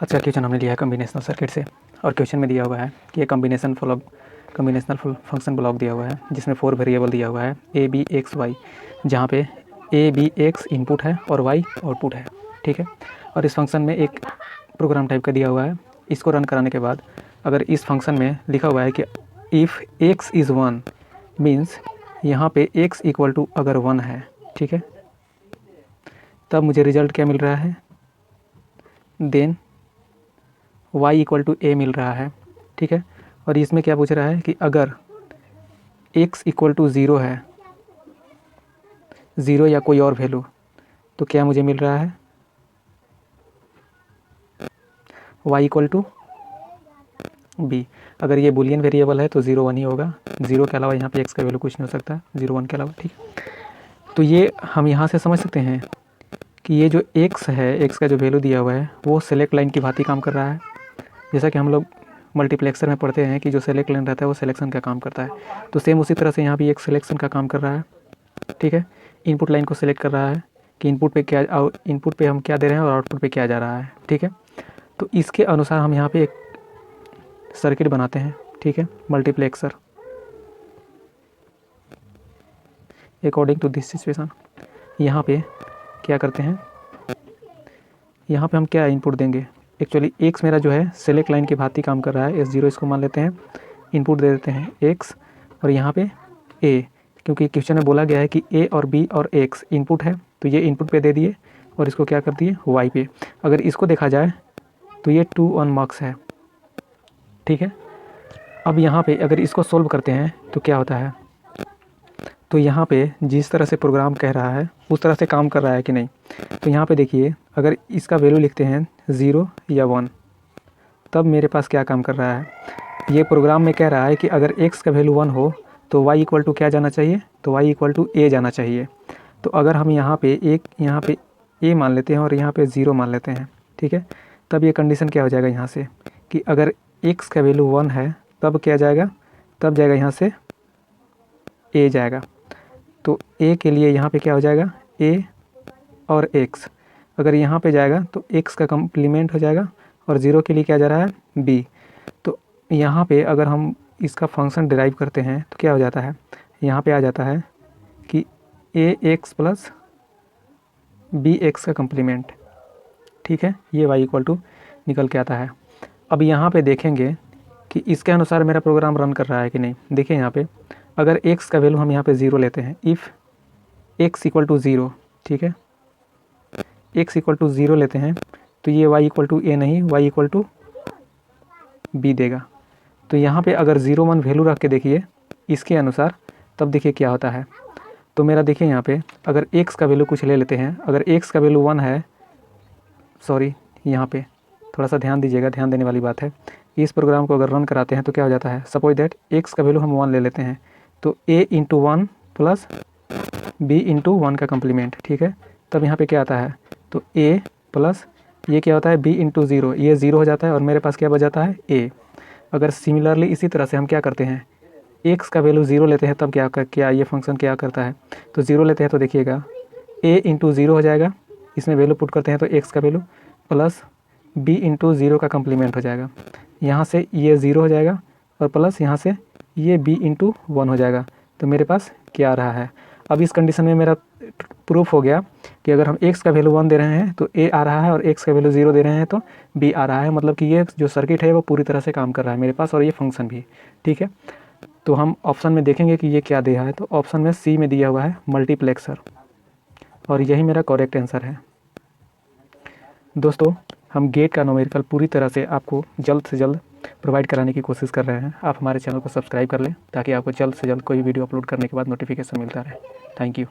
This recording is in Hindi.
अच्छा, क्वेश्चन हमने लिया है कम्बिनेशनल सर्किट से, और क्वेश्चन में दिया हुआ है कि कम्बिनेशनल फंक्शन ब्लॉक दिया हुआ है जिसमें 4 वेरिएबल दिया हुआ है ए बी एक्स वाई, जहाँ पे ए बी एक्स इनपुट है और वाई आउटपुट है। ठीक है, और इस फंक्शन में एक प्रोग्राम टाइप का दिया हुआ है। इसको रन कराने के बाद अगर इस फंक्शन में लिखा हुआ है कि इफ़ एक्स इज़ 1 मीन्स यहाँ पे एक्स इक्वल टू अगर 1 है, ठीक है, तब मुझे रिजल्ट क्या मिल रहा है, देन y इक्वल टू ए मिल रहा है। ठीक है, और इसमें क्या पूछ रहा है कि अगर x इक्वल टू 0 है, 0 या कोई और वैल्यू, तो क्या मुझे मिल रहा है, y इक्वल टू b। अगर ये बुलियन वेरिएबल है तो 0 1 ही होगा, 0 के अलावा यहाँ पे x का वैल्यू कुछ नहीं हो सकता, 0 1 के अलावा। ठीक, तो ये हम यहाँ से समझ सकते हैं कि ये जो x है, x का जो वैल्यू दिया हुआ है वो सेलेक्ट लाइन की भांति काम कर रहा है। जैसा कि हम लोग मल्टीप्लेक्सर में पढ़ते हैं कि जो सेलेक्ट लाइन रहता है वो सिलेक्शन का काम करता है, तो सेम उसी तरह से यहाँ भी एक सिलेक्शन का काम कर रहा है। ठीक है, इनपुट लाइन को सिलेक्ट कर रहा है कि इनपुट पे हम क्या दे रहे हैं और आउटपुट पे क्या जा रहा है। ठीक है, तो इसके अनुसार हम यहाँ पे एक सर्किट बनाते हैं। ठीक है, multiplexer according to this situation. यहाँ पे क्या करते हैं, यहाँ पे हम क्या इनपुट देंगे, एक्चुअली एक्स मेरा जो है सेलेक्ट लाइन की भांति काम कर रहा है, S0 इसको मान लेते हैं, इनपुट दे देते हैं एक्स, और यहाँ पे ए, क्योंकि क्वेश्चन में बोला गया है कि ए और बी और एक्स इनपुट है, तो ये इनपुट पे दे दिए और इसको क्या कर दिए वाई पे। अगर इसको देखा जाए तो ये 2 ऑन मार्क्स है। ठीक है, अब यहाँ पे अगर इसको सोल्व करते हैं तो क्या होता है, तो यहाँ पे जिस तरह से प्रोग्राम कह रहा है उस तरह से काम कर रहा है कि नहीं। तो यहाँ पे देखिए, अगर इसका वैल्यू लिखते हैं 0 या 1, तब मेरे पास क्या काम कर रहा है, ये प्रोग्राम में कह रहा है कि अगर x का वैल्यू 1 हो तो y इक्वल टू क्या जाना चाहिए, तो y इक्वल टू a जाना चाहिए। तो अगर हम यहाँ पे a मान लेते हैं और यहाँ पे 0 मान लेते हैं, ठीक है, तब ये कंडीशन क्या हो जाएगा यहाँ से कि अगर x का वैल्यू 1 है तब क्या जाएगा, तब जाएगा यहाँ से a जाएगा। तो a के लिए यहाँ पे क्या हो जाएगा, a और x, अगर यहाँ पे जाएगा तो x का कम्प्लीमेंट हो जाएगा, और 0 के लिए क्या जा रहा है, b। तो यहाँ पे अगर हम इसका फंक्शन डिराइव करते हैं तो क्या हो जाता है, यहाँ पे आ जाता है कि ax प्लस bx का कम्प्लीमेंट। ठीक है, ये y इक्वल टू निकल के आता है। अब यहाँ पे देखेंगे कि इसके अनुसार मेरा प्रोग्राम रन कर रहा है कि नहीं। देखिए यहाँ पे अगर x का वैल्यू हम यहाँ पे 0 लेते हैं, इफ़ x इक्वल टू 0, ठीक है, x इक्वल टू 0 लेते हैं तो ये y इक्वल टू a नहीं, y इक्वल टू b देगा। तो यहाँ पे अगर 0 1 वैल्यू रख के देखिए इसके अनुसार, तब देखिए क्या होता है। तो मेरा देखिए यहाँ पे अगर x का वैल्यू कुछ ले लेते हैं, अगर x का वैल्यू 1 है, सॉरी यहाँ पे थोड़ा सा ध्यान दीजिएगा, ध्यान देने वाली बात है। इस प्रोग्राम को अगर रन कराते हैं तो क्या हो जाता है, सपोज दैट x का वैल्यू हम 1 ले लेते हैं, तो a into 1 plus b into 1 का कम्प्लीमेंट। ठीक है, तब यहाँ पे क्या आता है, तो a प्लस ये क्या होता है, b इंटू 0, ये 0 हो जाता है और मेरे पास क्या बच जाता है, a। अगर सिमिलरली इसी तरह से हम क्या करते हैं, x का वैल्यू 0 लेते हैं तब क्या ये फंक्शन क्या करता है, तो 0 लेते हैं तो देखिएगा a इंटू 0 हो जाएगा, इसमें वैल्यू पुट करते हैं तो x का वैल्यू प्लस b इंटू 0 का कम्प्लीमेंट हो जाएगा, यहाँ से ये 0 हो जाएगा और प्लस यहाँ से ये b इंटू 1 हो जाएगा। तो मेरे पास क्या आ रहा है, अब इस कंडीशन में मेरा प्रूफ हो गया कि अगर हम x का वैल्यू 1 दे रहे हैं तो a आ रहा है और x का वैल्यू 0 दे रहे हैं तो b आ रहा है, मतलब कि ये जो सर्किट है वो पूरी तरह से काम कर रहा है मेरे पास, और ये फंक्शन भी। ठीक है, तो हम ऑप्शन में देखेंगे कि ये क्या दिया है, तो ऑप्शन में सी में दिया हुआ है मल्टीप्लेक्सर, और यही मेरा करेक्ट आंसर है। दोस्तों, हम गेट का न्यूमेरिकल पूरी तरह से आपको जल्द से जल्द प्रोवाइड कराने की कोशिश कर रहे हैं। आप हमारे चैनल को सब्सक्राइब कर लें ताकि आपको जल्द से जल्द कोई वीडियो अपलोड करने के बाद नोटिफिकेशन मिलता रहे। Thank you.